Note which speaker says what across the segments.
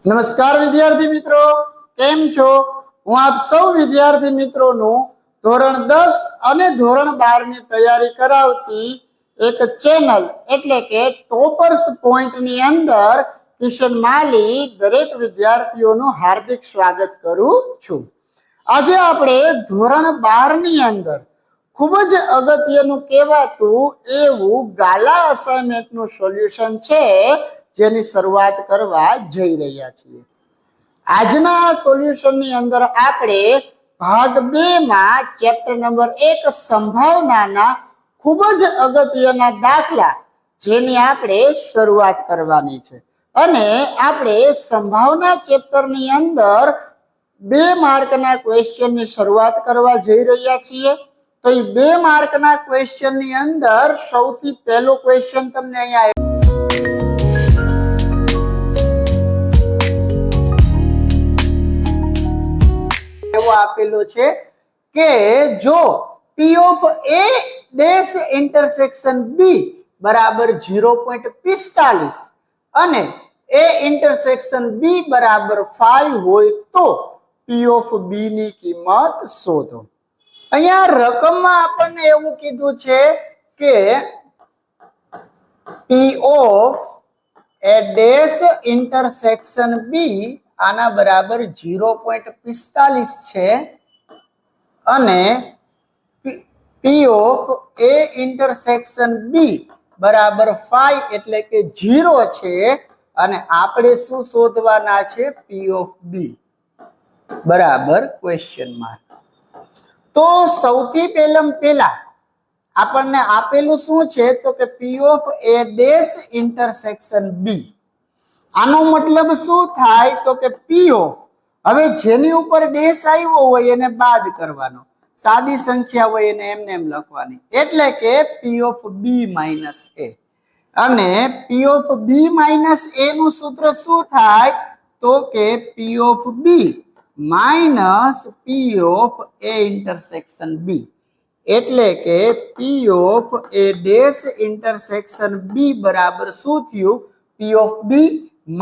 Speaker 1: નમસ્કાર વિદ્યાર્થી મિત્રો, કેમ છો? હું આપ સૌ વિદ્યાર્થી મિત્રોનું ધોરણ 10 અને ધોરણ 12 ની તૈયારી કરાવતી એક ચેનલ એટલે કે ટોપર્સ પોઈન્ટ ની અંદર કિશન માલી દરેક વિદ્યાર્થીઓનું હાર્દિક સ્વાગત કરું છું. આજે આપણે ધોરણ 12 ની અંદર ખૂબ જ અગત્યનું કહેવાતું એવું ગાલા અસાઇનમેન્ટનું સોલ્યુશન છે, જેની શરૂઆત કરવા જઈ રહ્યા છીએ. આજના સોલ્યુશનની અંદર આપણે ભાગ 2 માં ચેપ્ટર નંબર 1 સંભાવનાના ખૂબ જ અગત્યના દાખલા જેની આપણે શરૂઆત કરવાની છે. અને આપણે સંભાવના ચેપ્ટરની અંદર 2 માર્કના ક્વેશ્ચનની શરૂઆત કરવા જઈ રહ્યા છીએ. તો એ 2 માર્કના ક્વેશ્ચનની અંદર સૌથી પહેલો ક્વેશ્ચન તમને અહીંયા આપેલો છે કે જો P of A dash intersection B બરાબર 0.45 અને A ઇન્ટરસેક્શન B બરાબર 5 હોય તો P of B ની કિંમત શોધો. અહીંયા રકમમાં આપણને એવું કીધું છે કે P of A dash intersection B આના બરાબર 0.45 છે અને P of A intersection B બરાબર 5 એટલે કે 0 છે અને આપણે શું શોધવાના છે? P of B બરાબર ક્વેશ્ચન માર્ક. તો સૌથી પહેલા આપણને આપેલું શું છે તો કે P of A dash intersection B. આનો મતલબ શું થાય તો કે P of, હવે જેની ઉપર ડેશ આવ્યો હોય એને બાદ કરવાનો, સાદી સંખ્યા હોય એને એમને એમ લખવાની, એટલે કે P of B minus A. અને P of B minus A નું સૂત્ર શું થાય તો કે P of B minus P of A intersection B, એટલે કે P of A dash intersection B બરાબર શું થયું? P of B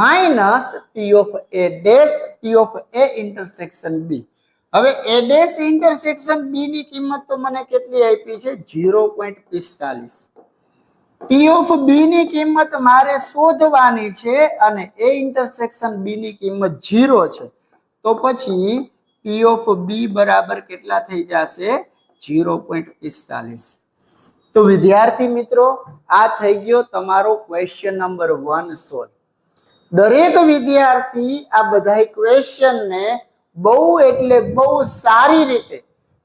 Speaker 1: minus P of A dash P of A intersection B. હવે A dash intersection B ની કિંમત તો મને કેટલી આપી છે? 0.45. P of B ની કિંમત મારે શોધવાની છે અને A intersection B ની કિંમત 0 છે. તો પછી P of B બરાબર કેટલા થઈ જશે? 0.45. તો વિદ્યાર્થી મિત્રો, આ થઈ ગયો તમારો ક્વેશ્ચન નંબર 1 સોલ્વ. દરેક વિદ્યાર્થી આ બધા ક્વેશ્ચનને બહુ એટલે બહુ સારી રીતે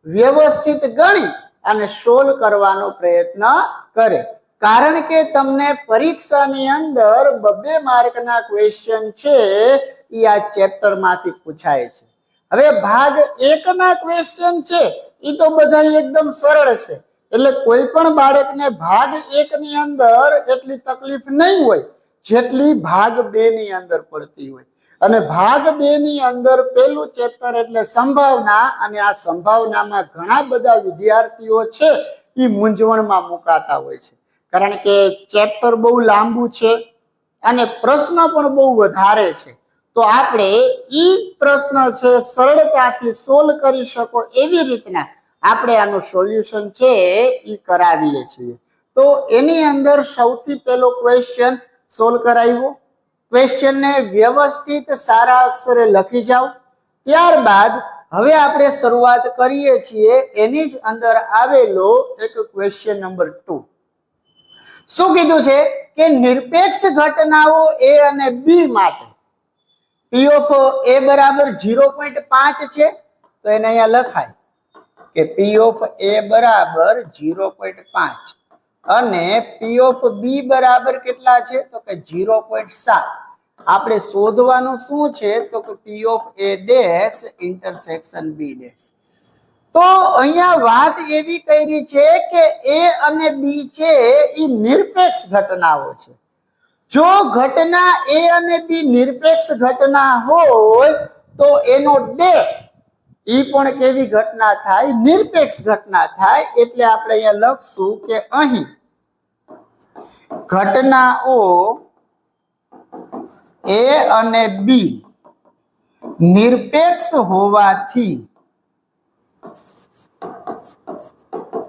Speaker 1: વ્યવસ્થિત ગણી અને સોલ્વ કરવાનો પ્રયત્ન કરે, કારણ કે તમને પરીક્ષાની અંદર 2 માર્કના ક્વેશ્ચન છે એ આ ચેપ્ટરમાંથી પૂછાય છે. હવે ભાગ 1 ના ક્વેશ્ચન છે એ તો બધા એકદમ સરળ છે, એટલે કોઈ પણ બાળકને ભાગ 1 ની અંદર એટલી તકલીફ નહીં હોય જેટલી ભાગ 2 ની અંદર પડતી હોય. અને ભાગ 2 ની અંદર પહેલું ચેપ્ટર એટલે સંભાવના, અને આ સંભાવનામાં ઘણા બધા વિદ્યાર્થીઓ છે એ મૂંઝવણમાં મુકાતા હોય છે, કારણ કે ચેપ્ટર બહુ લાંબુ છે અને પ્રશ્ન પણ બહુ વધારે છે. તો આપણે ઈ પ્રશ્ન છે સરળતાથી સોલ્વ કરી શકો એવી રીતના આપણે આનું સોલ્યુશન છે એ કરાવીએ છીએ. તો એની અંદર સૌથી પહેલો ક્વેશ્ચન સોલ્વ કરાવ્યો. ક્વેશ્ચનને વ્યવસ્થિત સારા અક્ષરે લખી જાઓ. ત્યારબાદ હવે આપણે શરૂઆત કરીએ છીએ એની જ અંદર આવેલો એક ક્વેશ્ચન નંબર 2. શું કીધું છે કે નિરપેક્ષ ઘટનાઓ A અને B માટે P of A બરાબર 0.5 છે, તો એને અહીંયા લખાય કે P of A બરાબર 0.5 અને P of B બરાબર કેટલા છે તો કે 0.7. આપણે શોધવાનું શું છે તો કે P of A dash intersection B dash. તો અહીંયા વાત એવી કરી છે કે A અને B છે એ નિરપેક્ષ ઘટનાઓ છે. જો ઘટના A અને B નિરપેક્ષ ઘટના હોય તો એનો ડેશ ઈ પણ કેવી ઘટના થાય? નિરપેક્ષ ઘટના થાય. એટલે આપણે અહીંયા લખશું કે અહીં ઘટનાઓ A અને B નિરપેક્ષ હોવાથી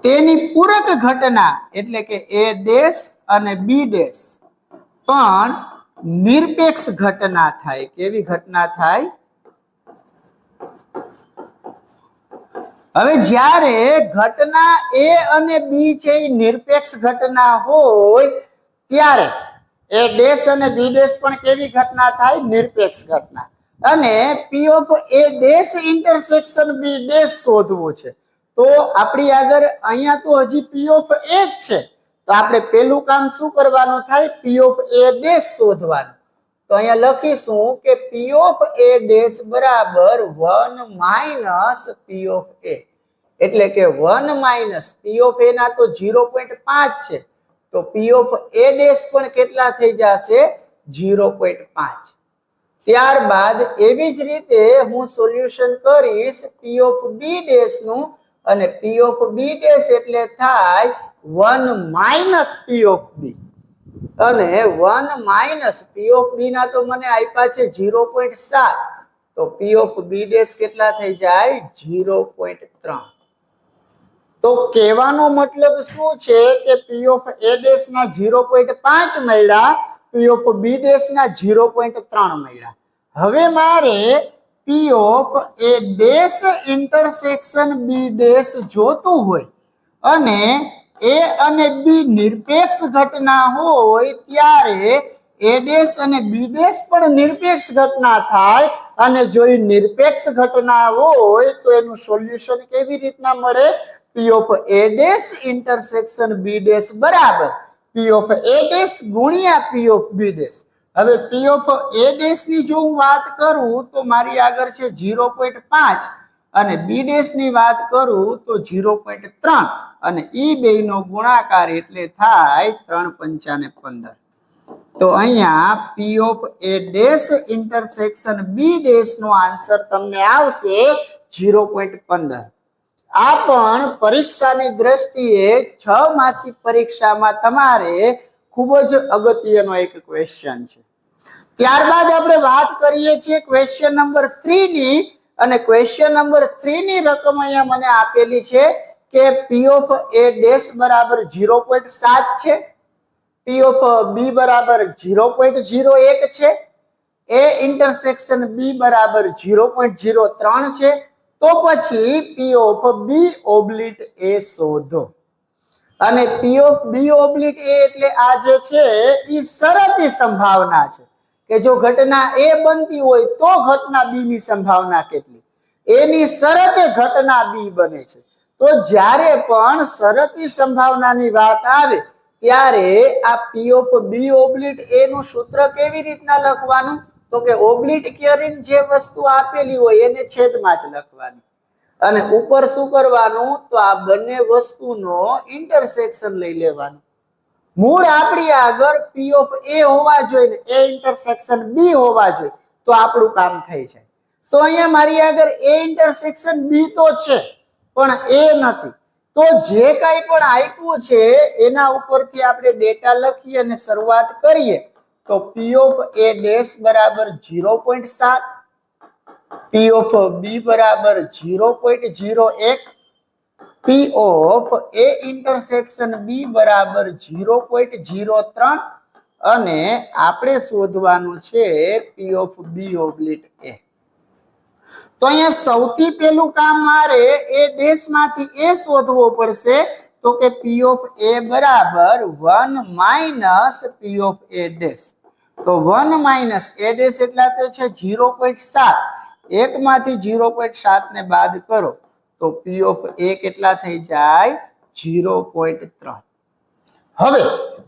Speaker 1: તેની પૂરક ઘટના એટલે કે એ ડેશ અને બી ડેશ પણ નિરપેક્ષ ઘટના થાય. કેવી ઘટના થાય? હવે જ્યારે ઘટના એ અને બી છે એ નિરપેક્ષ ઘટના હોય ત્યારે એ ડેશ અને બી ડેશ પણ કેવી ઘટના થાય? નિરપેક્ષ ઘટના. અને P of A dash intersection B dash શોધવું છે. તો આપણી આગળ અહીંયા તો હજી પી ઓફ એ જ છે, તો આપણે પેલું કામ શું કરવાનું થાય? પી ઓફ એ ડેશ શોધવાનું. તો અહીંયા લખીશું કે પી ઓફ એ ડેશ બરાબર 1 માઇનસ પી ઓફ એ, એટલે કે 1 માઇનસ પી ઓફ એ ના તો 0.5 છે, તો પી ઓફ એ ડેશ પણ કેટલા થઈ જશે? 0.5. ત્યારબાદ એવી જ રીતે હું સોલ્યુશન કરીશ પી ઓફ બી ડેશ નું, અને પી ઓફ બી ડેશ એટલે થાય 1 માઇનસ પી ઓફ બી, અને 1 માઇનસ પી ઓફ બી ના તો મને આપ્યા છે 0.7, તો પી ઓફ બી ડેશ કેટલા થઈ જાય? 0.3. તો કહેવાનો મતલબ શું છે કે પી ઓફ એ ડેશ ના 0.5 મળ્યા, પી ઓફ બી ડેશ ના 0.3 મળ્યા. હવે મારે P of A dash intersection B dash જોતું હોય અને એ અને બી નિરપેક્ષ ઘટના હોય ત્યારે એ ડેશ અને બી ડેશ પણ નિરપેક્ષ ઘટના થાય. અને જો એ નિરપેક્ષ ઘટના હોય તો એનું સોલ્યુશન કેવી રીતના મળે? P of A dash intersection B dash બરાબર પી ઓફ એ ડેશ ગુણ્યા પી ઓફ બી ડેશ. હવે પી ઓફ એ ડેશ ની જો હું વાત કરું તો મારી આગળ છે 0.5 અને બી ડેશ ની વાત કરું તો 0.3 અને ઈ બેયનો ગુણાકાર એટલે થાય 3 પંચા ને 15. તો અહીંયા P of A dash intersection B dash નો આન્સર તમને આવશે 0.15. આ પણ પરીક્ષાની દ્રષ્ટિએ 6 માસિક પરીક્ષામાં તમારે ખૂબ જ અગત્યનો એક ક્વેશ્ચન છે. ત્યારબાદ આપણે વાત કરીએ છીએ ક્વેશ્ચન નંબર 3 ની, અને ક્વેશ્ચન નંબર 3 ની રકમ અહીંયા મને આપેલી છે કે પી ઓફ એ ડેશ બરાબર 0.7 છે, પી ઓફ બી બરાબર 0.01 છે, એ ઇન્ટરસેક્શન બી બરાબર 0.03 છે. તો પછી પી ઓફ બી ઓબ્લિટ એ શોધો. અને પી ઓફ બી ઓબ્લિટ એ એટલે આ જે છે એ શરતી સંભાવના છે કે જો ઘટના એ બનતી હોય તો ઘટના બી ની સંભાવના કેટલી? એની શરતે ઘટના બી બને છે. તો જ્યારે પણ શરતી સંભાવનાની વાત આવે ત્યારે આ પી ઓફ બી ઓબ્લિટ એ નું સૂત્ર કેવી રીતના લખવાનું? તો કે ઓબ્લિટ કરીને જે વસ્તુ આપેલી હોય એને છેદમાં જ લખવાની, અને ઉપર શું કરવાનું? તો આ બંને વસ્તુનો ઇન્ટરસેક્શન લઈ લેવાનું. મૂળ આપણી આગળ પી ઓફ એ હોવા જોઈએ, એ ઇન્ટરસેક્શન બી હોવા જોઈએ, તો આપણું કામ થઈ જાય. તો અહીંયા મારી આગળ એ ઇન્ટરસેક્શન બી તો છે પણ એ નથી, તો જે કાંઈ પણ આપ્યું છે એના ઉપરથી આપણે ડેટા લખીએ અને શરૂઆત કરીએ. તો પી ઓફ એ ડેશ બરાબર 0.7, પી ઓફ બી બરાબર 0.01, પી ઓફ એ ઇન્ટરસેક્શન બી બરાબર 0.03 અને આપણે શોધવાનું છે પી ઓફ બી ઓબ્લિટ એ. તો અહીંયા સૌથી પહેલું કામ મારે એ ડેશ માંથી એ શોધવો પડશે, તો કે પી ઓફ એ બરાબર 1 minus P of A dash. તો 1 માઇનસ એ ડેશ એટલા તો છે 0.7, એક માંથી 0.7 ને બાદ કરો તો પી ઓફ એ કેટલા થઈ જાય? 0.3. હવે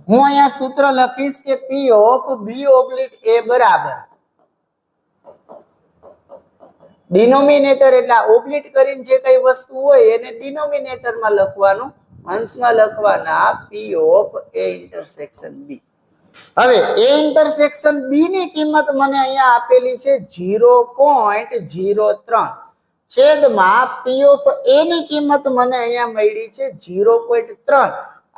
Speaker 1: હું અહીંયા સૂત્ર લખીશ કે પી ઓફ બી ઓબ્લિટ એ બરાબર ડિનોમિનેટર એટલે ઓબ્લિટ કરીને જે કઈ વસ્તુ હોય એને ડિનોમિનેટરમાં લખવાનું, અંશમાં લખવાના પી ઓફ એ ઇન્ટરસેક્શન બી. હવે એ ઇન્ટરસેક્શન બી ની કિંમત મને અહીંયા આપેલી છે 0.03 છેદમાં પી ઓફ એ ની કિંમત મને અહીંયા મળી છે 0.3.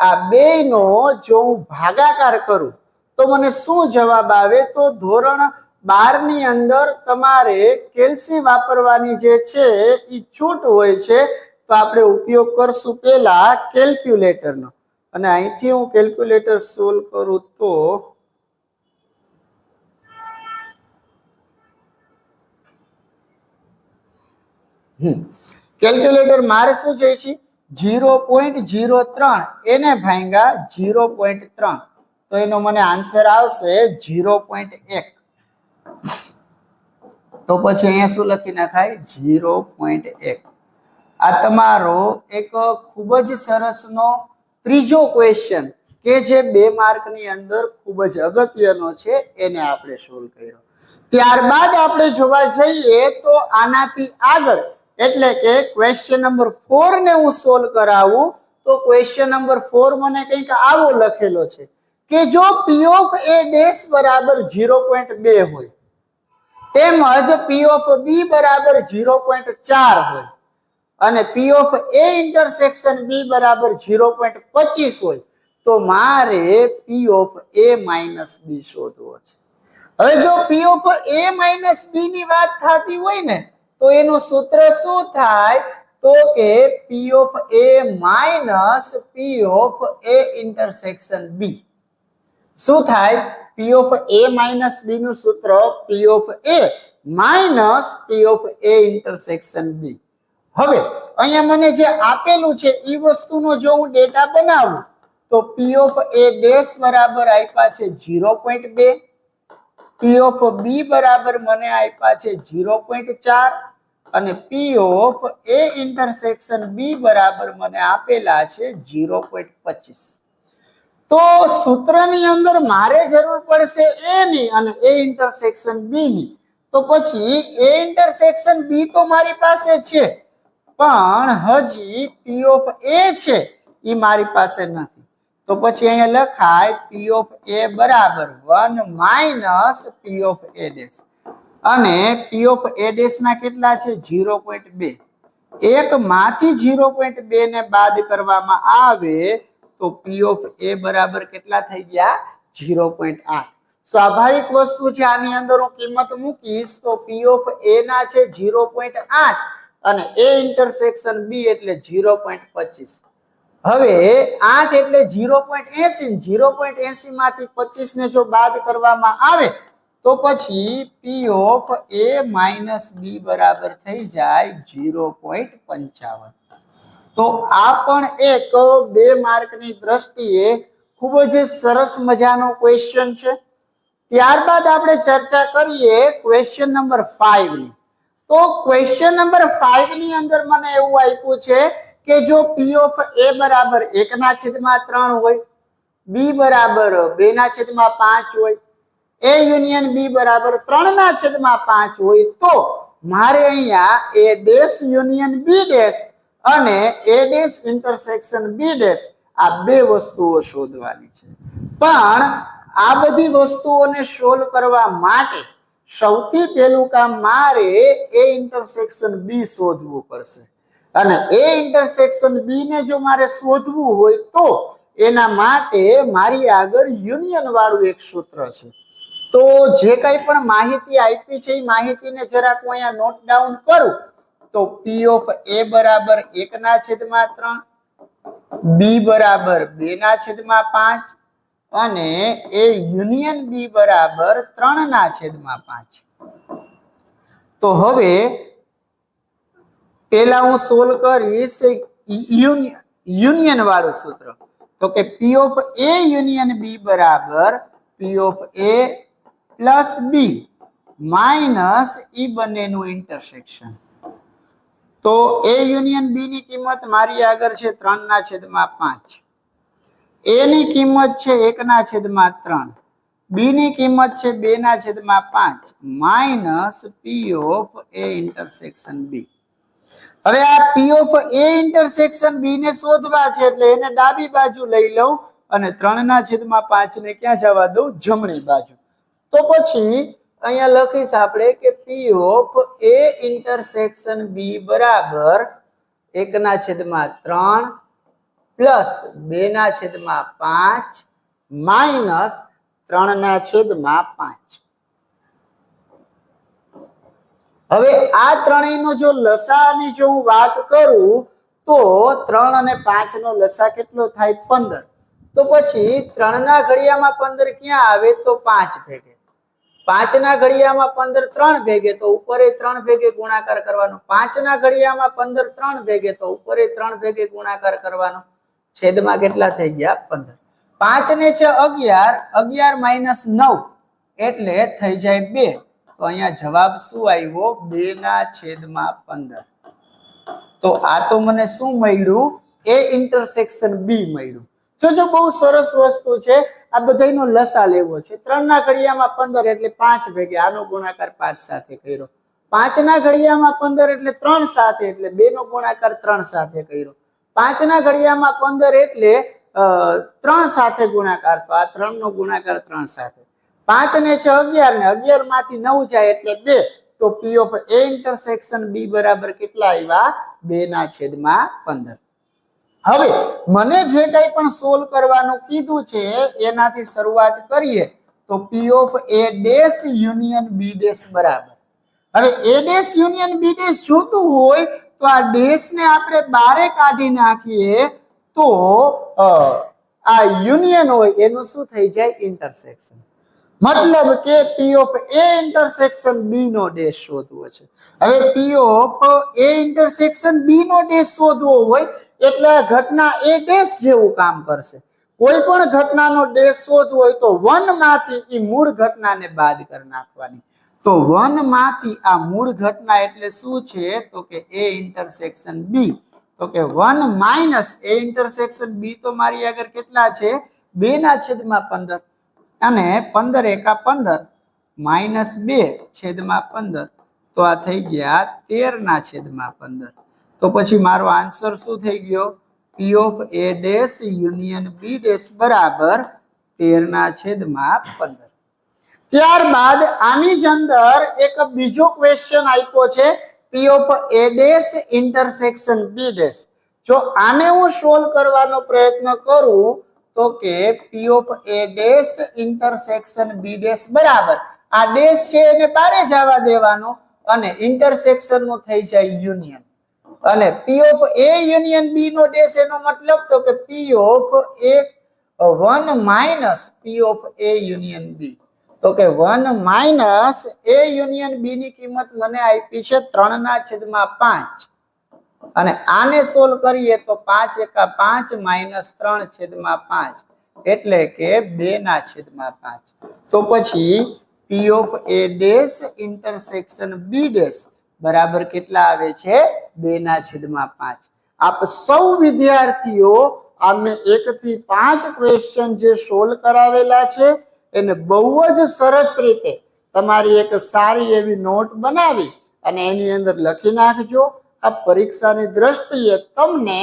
Speaker 1: આ બેયનો જો હું ભાગાકાર કરું તો મને શું જવાબ આવે? તો ધોરણ 12 ની અંદર તમારે કેલ્સી વાપરવાની જે છે એ છૂટ હોય છે, તો આપણે ઉપયોગ કરશું પહેલા કેલ્ક્યુલેટરનો, અને અહીંથી હું કેલ્ક્યુલેટર સોલ્વ કરું તો કેલ્ક્યુલેટર મારે શું જોઈએ છે 0.03 એને ભાંગા 0.3, તો એનો મને આન્સર આવશે 0.1. તો પછી અહીંયા શું લખી નખાય 0.1. આ તમારો એક ખૂબ જ સરસનો ત્રીજો ક્વેશ્ચન કે જે 2 માર્કની અંદર ખૂબ જ અગત્યનો છે, એને આપણે સોલ્વ કર્યો. ત્યારબાદ આપણે જોવા જઈએ તો આનાથી આગળ એટલે કે ક્વેશ્ચન નંબર 4 ને હું સોલ્વ કરાવું તો ક્વેશ્ચન નંબર 4 મને કંઈક આવો લખેલો છે કે જો P ઓફ A ડેશ બરાબર 0.2 હોય તેમજ P ઓફ B બરાબર 0.4 હોય અને P of A intersection B બરાબર 0.25 હોય તો મારે P of A minus B શોધવો છે. હવે જો P of A minus B ની વાત થતી હોય ને તો એનું સૂત્ર શું થાય તો કે P of A minus P of A intersection B. શું થાય? P of A minus B નું સૂત્ર P of A minus P of A intersection B. હવે અહીંયા મને જે આપેલું છે એ વસ્તુનો જો હું ડેટા બનાવું તો P ઓફ A ડેશ બરાબર આપ્યા છે 0.2, P ઓફ B બરાબર મને આપ્યા છે 0.4 અને P of A intersection B બરાબર મને આપેલા છે 0.25. તો સૂત્રની અંદર મારે જરૂર પડશે A ની અને A ઇન્ટરસેક્શન B ની, તો પછી A ઇન્ટરસેક્શન B તો મારી પાસે છે પણ હજી P ઓફ A છે એ મારી પાસે નથી, તો પછી અહીંયા લખાય P ઓફ A બરાબર 1 minus P of A dash, અને P ઓફ A ડેશ ના કેટલા છે 0.2. એક માંથી 0.2 ને બાદ કરવામાં આવે તો P ઓફ A બરાબર કેટલા થઈ ગયા 0.8. સ્વાભાવિક વસ્તુ છે, આની અંદર હું કિંમત મૂકીશ તો P ઓફ A ના છે 0.8 અને A ઇન્ટરસેક્શન B એટલે 0.25. હવે 8 એટલે 0.80, 0.80 માંથી 25 ને જો બાદ કરવામાં આવે તો પછી P of A minus B બરાબર થઈ જાય 0.55. તો આ પણ એક 2 માર્કની દ્રષ્ટિએ ખૂબ જ સરસ મજાનો ક્વેશ્ચન છે. ત્યારબાદ આપણે ચર્ચા કરીએ ક્વેશ્ચન નંબર 5 ની. તો ક્વેશ્ચન નંબર 5 ની અંદર મને એવું આપ્યું છે કે જો P ઓફ A બરાબર 1/3 હોય, B બરાબર 2/5 હોય, A યુનિયન B બરાબર 3/5 હોય તો મારે અહીંયા A dash union B dash અને A dash intersection B dash આ 2 વસ્તુઓ શોધવાની છે. પણ આ બધી વસ્તુઓને સોલ્વ કરવા માટે સૌથી પહેલું કામ મારે A ઇન્ટરસેક્શન B શોધવું પડશે, અને A ઇન્ટરસેક્શન B ને જો મારે શોધવું હોય તો એના માટે મારી આગળ યુનિયન વાળું એક સૂત્ર છે. તો જે કંઈ પણ માહિતી આપી છે એ માહિતીને જરાક હું અહીંયા નોટ ડાઉન કરું તો P ઓફ A બરાબર 1/3, B બરાબર 2/5 અને A યુનિયન B બરાબર 3/5. તો હવે પહેલા હું સોલ્વ કરીશ યુનિયન વાળું સૂત્ર, તો કે P of A union B બરાબર P of A plus B minus E બંનેનું ઇન્ટરસેક્શન. તો A યુનિયન B ની કિંમત મારી આગળ છે 3/5, A ની કિંમત છે 1/3, B ની કિંમત છે 2/5 minus P of A intersection B. હવે આ P of A intersection B ને શોધવા છે એટલે એને ડાબી બાજુ લઈ લઉં અને 3/5 ને ક્યાં જવા દઉં જમણી બાજુ. તો પછી અહીંયા લખીશ આપણે કે P of A intersection B બરાબર 1/3 પ્લસ 2/5 માઇનસ 3/5. હવે આ ત્રણેયનો જો લસાઅની જો હું વાત કરું તો 3 અને 5 નો લસા કેટલો થાય 15. તો પછી 3 ના ઘડિયામાં 15 ક્યાં આવે તો 5 ભેગે, 5 ના ઘડિયામાં 15 3 ભેગે તો ઉપરે 3 ભેગે ગુણાકાર કરવાનો, 5 ના ઘડિયામાં 15 3 ભેગે તો ઉપરે 3 ભેગે ગુણાકાર કરવાનો, છેદમાં કેટલા થઈ ગયા 15. 5 ને છે 11, 11 - 9 એટલે થઈ જાય 2. તો અહીંયા જવાબ શું આવ્યો 2/15. તો આ તો મને શું મળ્યું એ ઇન્ટરસેક્શન બી મળ્યું. જો બહુ સરસ વસ્તુ છે. આ બધાયનો લસા લેવો છે. 3 ના ઘડિયામાં 15 એટલે 5 ભેગે, આનો ગુણાકાર 5 સાથે કર્યો. 5 ના ઘડિયામાં 15 એટલે 3 સાથે એટલે 2 નો ગુણાકાર 3 સાથે કર્યો. 5 ના ઘડિયામાં 15 એટલે 3 સાથે ગુણાકાર, તો આ 3 નો ગુણાકાર 3 સાથે. 5 ને છે 11 ને 11 માંથી 9 જાય એટલે 2. તો P of A intersection B બરાબર કેટલા આવ્યા 2/15. હવે મને જે કંઈ પણ સોલ્વ કરવાનું કીધું છે એનાથી શરૂઆત કરીએ તો P of A dash union B dash બરાબર. હવે A dash union B dash જોતું હોય તો આ ડેશ ને આપણે બારે કાઢી નાખીએ તો આ યુનિયન હોય એનું શું થઈ જાય ઇન્ટરસેક્શન. मतलब કે P of A intersection B નો ડેશ શોધવો છે. હવે P of A intersection B નો ડેશ શોધવો હોય એટલે ઘટના A ડેશ જેવું કામ કરશે. કોઈ પણ ઘટનાનો ડેશ શોધવો હોય તો 1 માંથી ઈ મૂળ ઘટનાને બાદ કરી નાખવાની. તો 1 માંથી આ મૂળ ઘટના એટલે શું છે તો કે A intersection B. તો કે 1 માઈનસ A intersection B તો મારી આગળ કેટલા છે 2/15 અને 15 એકા 15 માઈનસ 2/15 તો આ થઈ ગયા 13/15. તો પછી મારો આન્સર શું થઈ ગયો P of A dash union B dash બરાબર 13/15. ત્યારબાદ આની જ અંદર એક બીજો ક્વેશ્ચન આપ્યો છે P of A dash intersection B dash. જો આને હું સોલ્વ કરવાનો પ્રયત્ન કરું તો કે P of A dash intersection B dash બરાબર આ ડેશ છે એને બારે જવા દેવાનો અને ઇન્ટરસેક્શન નું થઈ જાય યુનિયન. અને P of A union B નો ડેશ એનો મતલબ તો કે P of A 1 minus P of A union B. તો કે 1 minus A union B ની કિંમત મને આપી છે 3/5 અને આને સોલ્વ કરીએ તો 5 એકા 5 minus 3/5 એટલે કે 2/5. તો પછી P of A dash intersection B dash બરાબર કેટલા આવે છે 2/5. આપ સૌ વિદ્યાર્થીઓ આમે 1 થી 5 ક્વેશ્ચન જે સોલ્વ કરાવેલા છે એને બહુ જ સરસ રીતે તમારી એક સારી એવી નોટ બનાવી અને એની અંદર લખી નાખજો. આ પરીક્ષાની દ્રષ્ટિએ તમને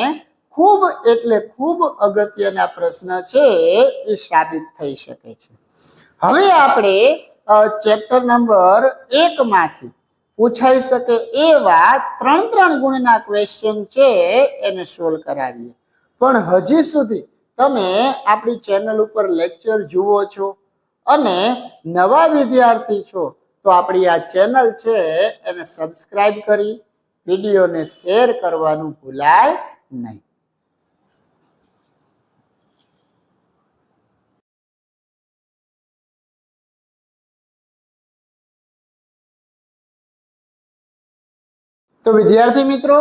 Speaker 1: ખૂબ એટલે ખૂબ અગત્યના પ્રશ્ન છે એ સાબિત થઈ શકે છે. હવે આપણે ચેપ્ટર નંબર 1 માંથી પૂછાઈ શકે એવા 3 ગુણના ક્વેશ્ચન છે એને સોલ્વ કરાવીએ. પણ હજી સુધી તમે આપણી ચેનલ ઉપર લેક્ચર જુઓ છો અને નવા વિદ્યાર્થી છો તો આપણી આ ચેનલ છે એને સબસ્ક્રાઇબ કરી વિડીયોને શેર કરવાનું ભૂલાય નહીં. તો વિદ્યાર્થી મિત્રો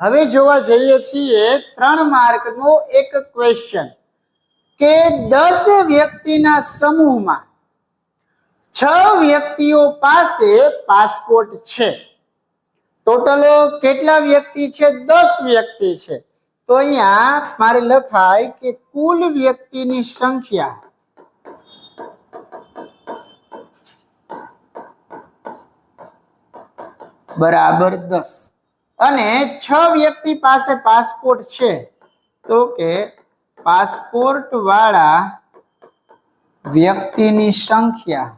Speaker 1: હવે જોવા જઈએ છીએ 3 માર્કનો એક ક્વેશ્ચન કે 10 વ્યક્તિના સમૂહમાં 6 વ્યક્તિઓ પાસે પાસપોર્ટ છે. ટોટલ કેટલા વ્યક્તિ છે 10 વ્યક્તિ છે. તો અહીંયા મારે લખાય કે કુલ વ્યક્તિની સંખ્યા બરાબર 10 અને 6 વ્યક્તિ પાસે પાસપોર્ટ છે તો કે પાસપોર્ટ વાળા વ્યક્તિની સંખ્યા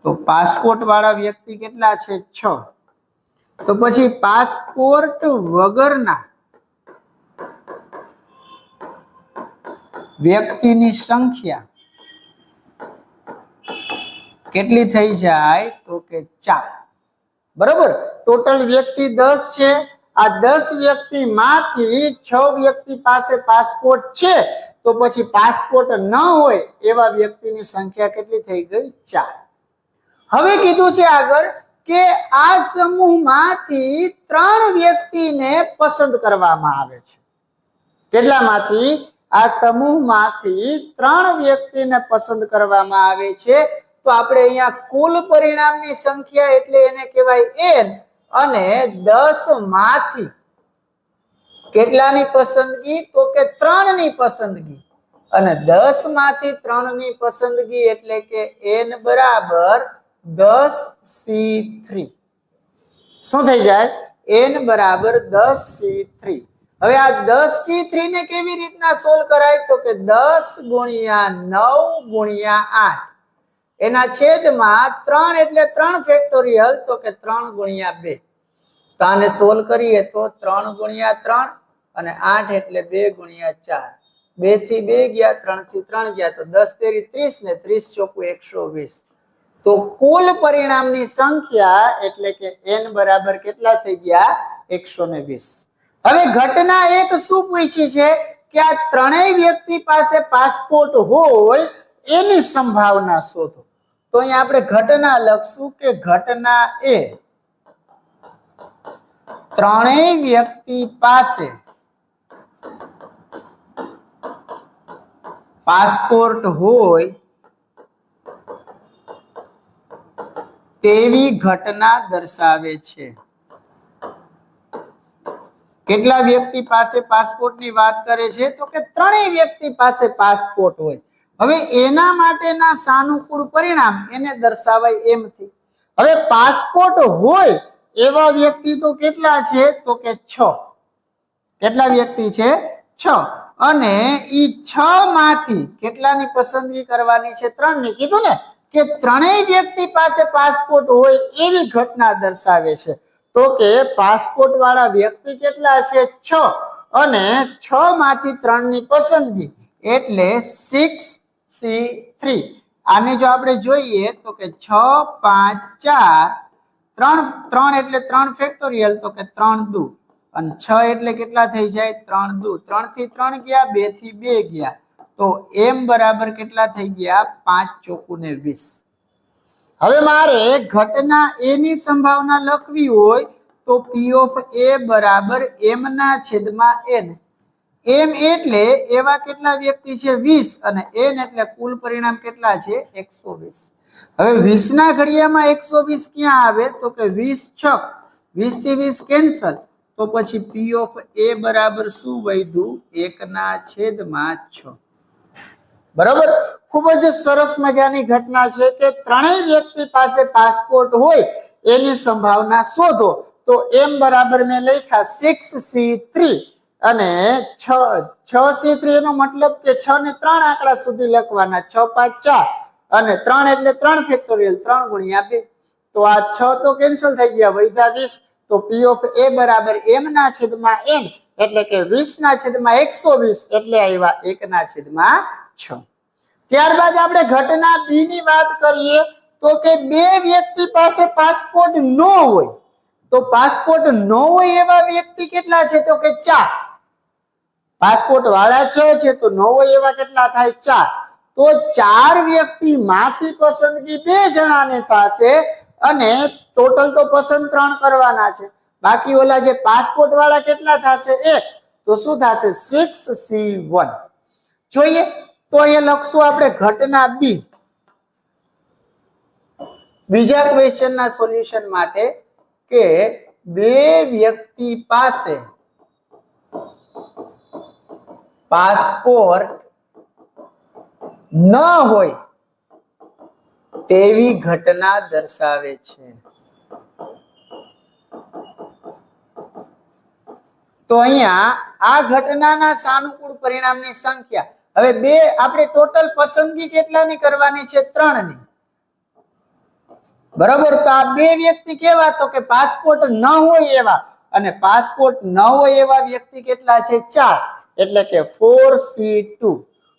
Speaker 1: તો પાસપોર્ટ વાળા વ્યક્તિ કેટલા છે 6. તો પછી પાસપોર્ટ વગરના વ્યક્તિની સંખ્યા કેટલી થઈ જાય તો કે કે 4. બરોબર, ટોટલ વ્યક્તિ 10 છે. આ 10 વ્યક્તિમાંથી 6 વ્યક્તિ પાસે પાસપોર્ટ છે, તો પછી પાસપોર્ટ ન હોય એવા વ્યક્તિની સંખ્યા કેટલી થઈ ગઈ? 4. હવે કીધું છે આગળ કે આ સમૂહમાંથી 3 વ્યક્તિને પસંદ કરવામાં આવે છે. કેટલામાંથી? આ સમૂહમાંથી 3 વ્યક્તિને પસંદ કરવામાં આવે છે. તો આપણે અહીંયા કુલ પરિણામની સંખ્યા એટલે એને કહેવાય n, અને 10 માંથી કેટલાની પસંદગી? તો કે 3 ની પસંદગી. અને 10 માંથી 3 ની પસંદગી એટલે કે n બરાબર 10c3. શું થઈ જાય? n બરાબર 10c3. હવે આ 10c3 ને કેવી રીતના સોલ્વ કરાય? તો કે 10 ગુણ્યા 9 ગુણ્યા 8 એના છેદમાં 3 એટલે 3 ફેક્ટોરિયલ, તો કે 3 ગુણ્યા 2. તો આને સોલ્વ કરીએ તો 3 ગુણ્યા 3 અને 8 એટલે 2 ગુણ્યા 4. 2 થી 2 ગયા, 3 થી 3 ગયા, તો 10 તેરી 30 ને 30 ચોકુ 120. તો કુલ પરિણામની સંખ્યા એટલે કે n બરાબર કેટલા થઈ ગયા? 120. હવે ઘટના એક શું પૂછી છે કે આ ત્રણેય વ્યક્તિ પાસે પાસપોર્ટ હોય એની સંભાવના શોધો. તો અહીંયા આપણે ઘટના લખશું કે ઘટના એ ત્રણેય વ્યક્તિ પાસે પાસપોર્ટ હોય તેવી ઘટના દર્શાવે છે. કેટલા વ્યક્તિ પાસે પાસપોર્ટની વાત કરે છે? તો કે ત્રણેય વ્યક્તિ પાસે પાસપોર્ટ હોય. હવે એના માટેના સાનુકૂળ પરિણામ એને દર્શાવાય એમથી. હવે પાસપોર્ટ હોય એવા વ્યક્તિ તો કેટલા છે? તો કે 6. કેટલા વ્યક્તિ છે? 6. અને ઈ 6 માંથી કેટલાની પસંદગી કરવાની છે? 3 ની. કીધું ને કે ત્રણેય વ્યક્તિ પાસે પાસપોર્ટ હોય એવી ઘટના દર્શાવે છે. તો કે પાસપોર્ટ વાળા વ્યક્તિ કેટલા છે? 6. અને 6 માંથી 3 ની પસંદગી એટલે 6c3. આને જો આપણે જોઈએ તો કે 6 5 4 3 એટલે 3 ફેક્ટોરિયલ, તો કે 3 દુ, અને 6 એટલે કેટલા થઈ જાય? 3 દુ. 3 થી 3 ગયા, 2 થી 2 ગયા, તો m બરાબર કેટલા થઈ ગયા? 5 ચોકુ ને 20. હવે મારે ઘટના એ ની સંભાવના લખવી હોય તો p ઓફ a બરાબર m ના છેદમાં n. m એટલે એવા કેટલા વ્યક્તિ છે? 20, અને n એટલે કુલ પરિણામ કેટલા છે? 120. હવે 20 ના ઘડિયામાં 120 ક્યાં આવે? તો કે 20 છક, 20 થી 20 કેન્સલ, તો પછી p ઓફ a બરાબર શું વધ્યું? 1 ના છેદમાં 6. બરાબર, ખૂબ જ સરસ મજાની ઘટના છે કે ત્રણેય વ્યક્તિ પાસે પાસપોર્ટ હોય એની સંભાવના શોધો. તો m બરાબર મેં લખ્યા 6c3 અને 6c3 એનો મતલબ કે 6 ને 3 આંકડા સુધી લખવાના. 6 5 4 અને 3 એટલે 3 ફેક્ટોરિયલ, 3 ગુણ્યા 2. તો આ 6 તો કેન્સલ થઈ ગયા, વધ્યા 20. તો p ઓફ a બરાબર m ના છેદમાં n એટલે કે 20 ના છેદમાં 120 એટલે આવ્યા 1 ના છેદમાં 6. ત્યારબાદ આપણે ઘટના બી ની વાત કરીએ તો કે બે વ્યક્તિ પાસે પાસપોર્ટ ન હોય. તો પાસપોર્ટ ન હોય એવા વ્યક્તિ કેટલા છે? તો કે 4. પાસપોર્ટ વાળા 6 છે, તો ન હોય એવા કેટલા થાય? 4. તો 4 વ્યક્તિ માંથી પસંદગી 2 જણાને થશે, અને ટોટલ તો પસંદ 3 કરવાના છે. બાકી ઓલા જે પાસપોર્ટ વાળા કેટલા થશે? 1. તો શું થશે? 6c1. જોઈએ તો અહીંયા લખશું આપણે ઘટના બી. બીજા ક્વેશ્ચન ના સોલ્યુશન માટે કે બે વ્યક્તિ પાસે પાસપોર્ટ ન હોય તેવી ઘટના દર્શાવે છે. તો અહીંયા આ ઘટનાના સાનુકૂળ પરિણામની સંખ્યા. હવે બે આપણે ટોટલ પસંદગી કેટલાની કરવાની છે? 3 ની. બરાબર, તો આ બે વ્યક્તિ કેવા? તો કે પાસપોર્ટ ન હોય એવા, અને પાસપોર્ટ ન હોય એવા વ્યક્તિ કેટલા છે? 4, એટલે કે 4c2.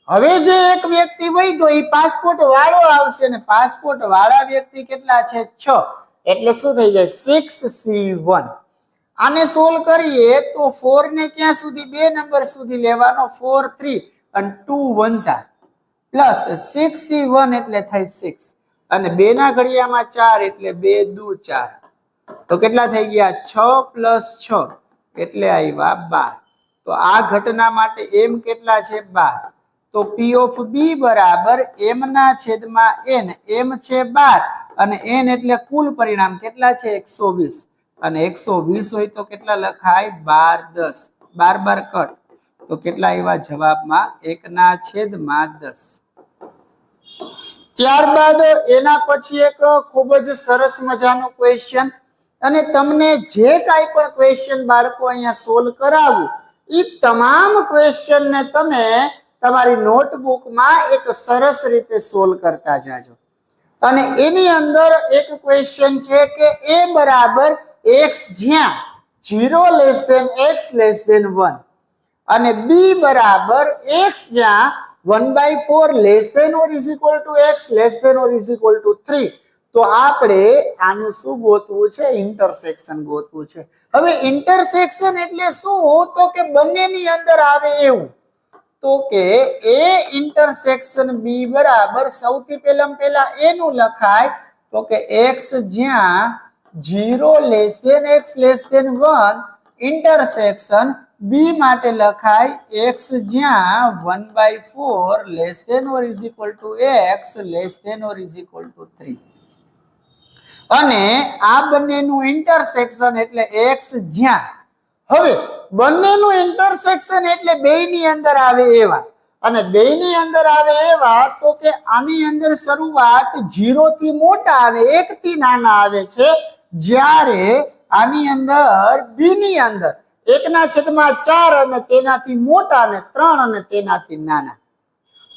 Speaker 1: હવે જે એક વ્યક્તિ વધ્યો એ પાસપોર્ટ વાળો આવશે, ને પાસપોર્ટ વાળા વ્યક્તિ કેટલા છે? 6, એટલે શું થઈ જાય 6C1. આને સોલ્વ કરીએ તો 4 ને ક્યાં સુધી 2 નંબર સુધી લેવાનો 4 3 અને 2 1 પ્લસ 6C1 એટલે થાય 6 અને 2 ના ઘડિયામાં 4 એટલે 2 દુ 4 તો કેટલા થઈ ગયા 6 પ્લસ 6 એટલે આવ્યા 12. તો આ ઘટના માટે m કેટલા છે 12. તો P of B બરાબર m ના છેદમાં n. m છે 12 અને n એટલે કુલ પરિણામ કેટલા છે 120 અને 120 હોય તો કેટલા લખાય 12 10 12 કટ તો કેટલા આવ્યા જવાબમાં 1 ના છેદમાં 10. ત્યારબાદ એના પછી એક ખૂબ જ સરસ મજાનો ક્વેશ્ચન અને તમને જે કાંઈ પણ ક્વેશ્ચન બાળકો અહીંયા સોલ્વ કરાવું એ તમામ ક્વેશ્ચન ને તમે તમારી નોટબુકમાં એક સરસ રીતે સોલ્વ કરતા જાજો. અને એની અંદર એક ક્વેશ્ચન છે કે a બરાબર x જ્યાં 0 less than x less than 1 અને b બરાબર x જ્યાં 1/4 less than or is equal to x less than or is equal to 3. તો આપણે આનું શું ગોતવું છે ઇન્ટરસેક્શન ગોતવું છે. હવે ઇન્ટરસેક્શન એટલે શું તો કે બંનેની અંદર આવે એવું. તો કે a ઇન્ટરસેક્શન b બરાબર સૌથી પહેલા a નું લખાય તો કે x જ્યાં 0 less than x less than 1 intersection b માટે લખાય x જ્યાં 1/4 less than or is equal to x less than or is equal to 3 અને આ બંનેનું ઇન્ટરસેક્શન એટલે x જ્યાં. હવે બંનેનું ઇન્ટરસેક્શન એટલે બેયની અંદર આવે એવા અને બેયની અંદર આવે એવા તો કે આની અંદર શરૂઆત 0 થી મોટા અને 1 થી નાના આવે છે જ્યારે આની અંદર b ની અંદર 1 ના છેદમાં 4 અને તેનાથી મોટા અને 3 અને તેનાથી નાના.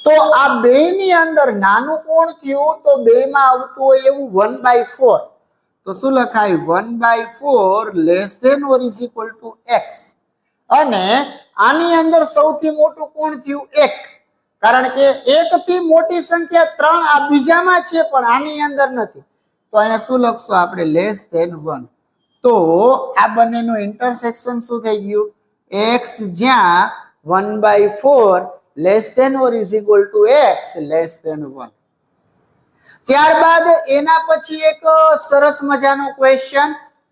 Speaker 1: તો આ બેયની અંદર નાનું કોણ થયું તો બેયમાં આવતું હોય એવું 1/4 તો શું લખાય 1/4 less than or is equal to x અને આની અંદર સૌથી મોટું કોણ થયું 1 કારણ કે 1 થી મોટી સંખ્યા 3 આ બીજામાં છે પણ આની અંદર નથી તો અહીંયા શું લખશું આપણે લેસ ધેન 1. તો આ બંનેનું ઇન્ટરસેક્શન શું થઈ ગયું x જ્યાં 1/4 less than or is equal to x less than 1. ત્યારબાદ એના પછી એક સરસ મજાનો ક્વેશ્ચન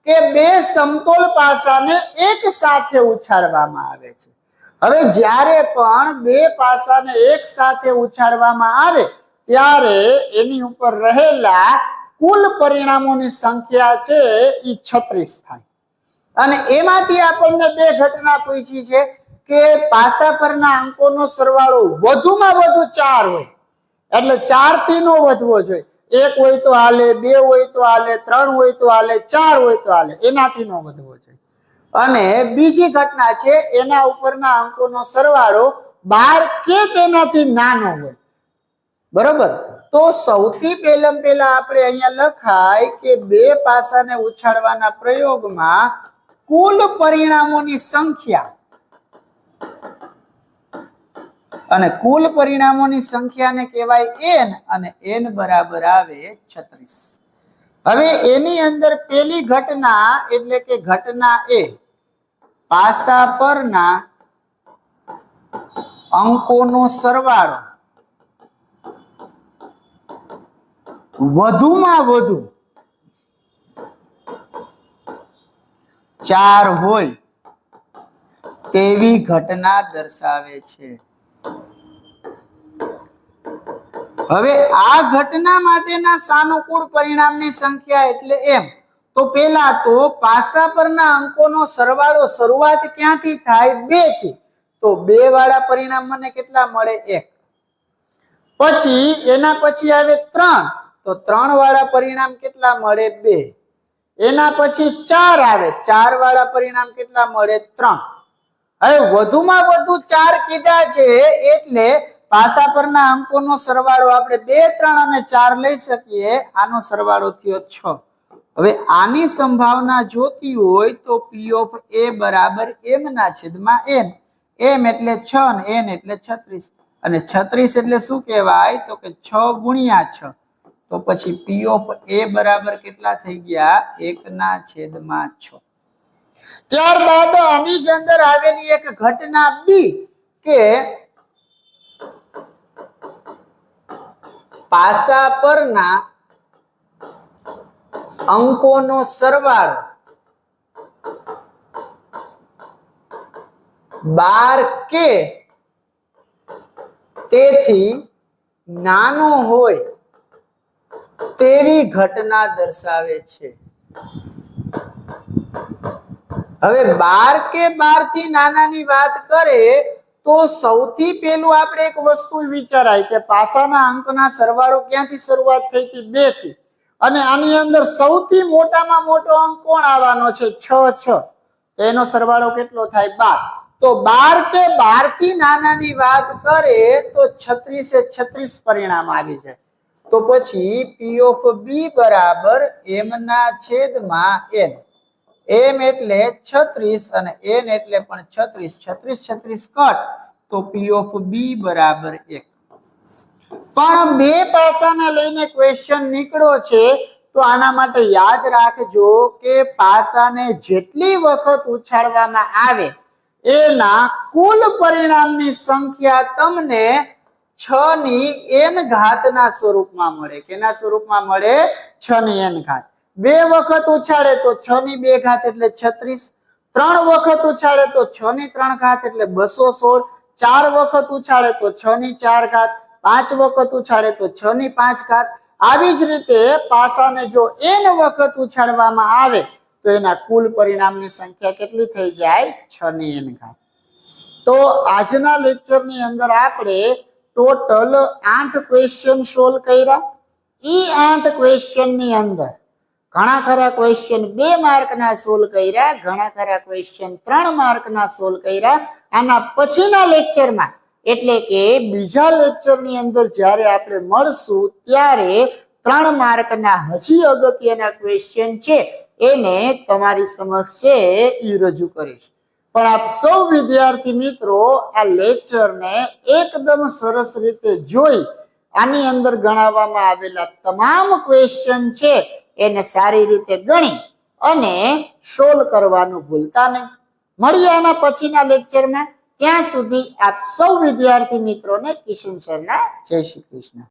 Speaker 1: કે બે સમતોલ પાસાને એક સાથે ઉછાળવામાં આવે છે. હવે જ્યારે પણ બે પાસાને એક સાથે ઉછાળવામાં આવે ત્યારે એની ઉપર રહેલા કુલ પરિણામોની સંખ્યા છે એ 36 થાય અને એમાંથી આપણને બે ઘટના પૂછી છે કે પાસા પરના અંકોનો સરવાળો વધુમાં વધુ 4 હોય એટલે 4 થી નો વધવો જોઈએ. 1 હોય તો હાલે 2 હોય તો હાલે 3 હોય તો હાલે 4 હોય તો હાલે એનાથી નો વધવો જોઈએ. અને બીજી ઘટના છે એના ઉપરના અંકોનો સરવાળો 12 કે તેનાથી નાનો હોય બરોબર. તો સૌથી પહેલા આપણે અહીંયા લખાય કે બે પાસાને ઉછાળવાના પ્રયોગમાં કુલ પરિણામોની સંખ્યા અને કુલ પરિણામોની સંખ્યાને કહેવાય n અને n બરાબર આવે 36. હવે એની અંદર પહેલી ઘટના એટલે કે ઘટના a પાસા પરના અંકોનો સરવાળો વધુમાં વધુ 4 હોય તેવી ઘટના દર્શાવે છે. હવે આ ઘટના માટેના સાનુકૂળ પરિણામની સંખ્યા એટલે m. તો પહેલા તો પાસા પરના અંકોનો સરવાળો શરૂઆત ક્યાંથી થાય 2 થી તો 2 વાળા પરિણામ મને કેટલા મળે 1. પછી એના પછી આવે 3 તો 3 વાળા પરિણામ કેટલા મળે 2. એના પછી 4 આવે 4 વાળા પરિણામ કેટલા મળે 3. હવે વધુમાં વધુ 4 કીધા છે એટલે પાસા પરના અંકોનો સરવાળો આપણે 2 3 અને 4 લઈ શકીએ. આનો સરવાળો થયો 6. હવે આની સંભાવના જોતી હોય તો p of a બરાબર m ના છેદમાં n. m એટલે 6 અને n એટલે 36 અને 36 એટલે શું કહેવાય તો કે 6 ગુણ્યા 6 તો પછી પી ઓફ એ બરાબર કેટલા થઈ ગયા 1/6. ત્યારબાદ આની જ અંદર આવેલી એક ઘટના બી કે પાસા પરના અંકોનો સરવાળો 12 કે તેથી નાનો હોય તેવી ઘટના દર્શાવે છે. હવે 12 કે 12 થી નાનાની વાત કરે તો સૌથી પહેલું આપણે એક વસ્તુ વિચારાય કે પાસાના અંકના સરવાળો ક્યાંથી શરૂઆત થઈ હતી 2 થી અને આની અંદર સૌથી મોટામાં મોટો અંક કોણ આવવાનો છે 6 એનો સરવાળો કેટલો થાય 12. તો 12 કે 12 થી નાનાની વાત કરે તો 36 એ 36 પરિણામ આવી જાય. તો પછી પી ઓફ બી બરાબર m/n. m એટલે 36 અને n એટલે પણ 36 36 કટ તો પી ઓફ બી બરાબર 1. પણ બે પાસાને લઈને ક્વેશ્ચન નીકળ્યો છે તો આના માટે યાદ રાખજો કે પાસાને જેટલી વખત ઉછાળવામાં આવે એના કુલ પરિણામની સંખ્યા તમને 6 ની n ઘાતના સ્વરૂપમાં મળે. કેના સ્વરૂપમાં મળે? 6 ની n ઘાત. બે વખત ઉછાળે તો 6 ની 2 ઘાત એટલે 36. 3 વખત ઉછાળે તો 6 ની 3 ઘાત એટલે 216. 4 વખત ઉછાળે તો 6 ની 4 ઘાત. 5 વખત ઉછાળે તો 6 ની 5 ઘાત. આવી જ રીતે પાસાને જો n વખત ઉછાળવામાં આવે તો એના કુલ પરિણામની સંખ્યા કેટલી થઈ જાય? 6 ની n ઘાત. તો આજના લેક્ચરની અંદર આપણે ટોટલ 8 ક્વેશ્ચન સોલ્વ કર્યા. ઈ 8 ક્વેશ્ચન ની અંદર ઘણા ખરા ક્વેશ્ચન 2 માર્કના સોલ્વ કર્યા, ઘણા ખરા ક્વેશ્ચન 3 માર્કના સોલ્વ કર્યા. આના પછીના લેક્ચરમાં એટલે કે બીજા લેક્ચરની અંદર જ્યારે આપણે મળશું ત્યારે 3 માર્કના હજી અગત્યના ક્વેશ્ચન છે એને તમારી સમક્ષ છે ઈ રજૂ કરીશ. પણ આપ સૌ વિદ્યાર્થી મિત્રો આ લેક્ચરને એકદમ સરસ રીતે જોઈ આની અંદર ગણાવવામાં આવેલા તમામ ક્વેશ્ચન છે એને સારી રીતે ગણી અને સોલ્વ કરવાનું ભૂલતા નહીં. મળીએ આના પછીના લેક્ચરમાં. ત્યાં સુધી આપ સૌ વિદ્યાર્થી મિત્રોને કિશન સરના જય શ્રી કૃષ્ણ.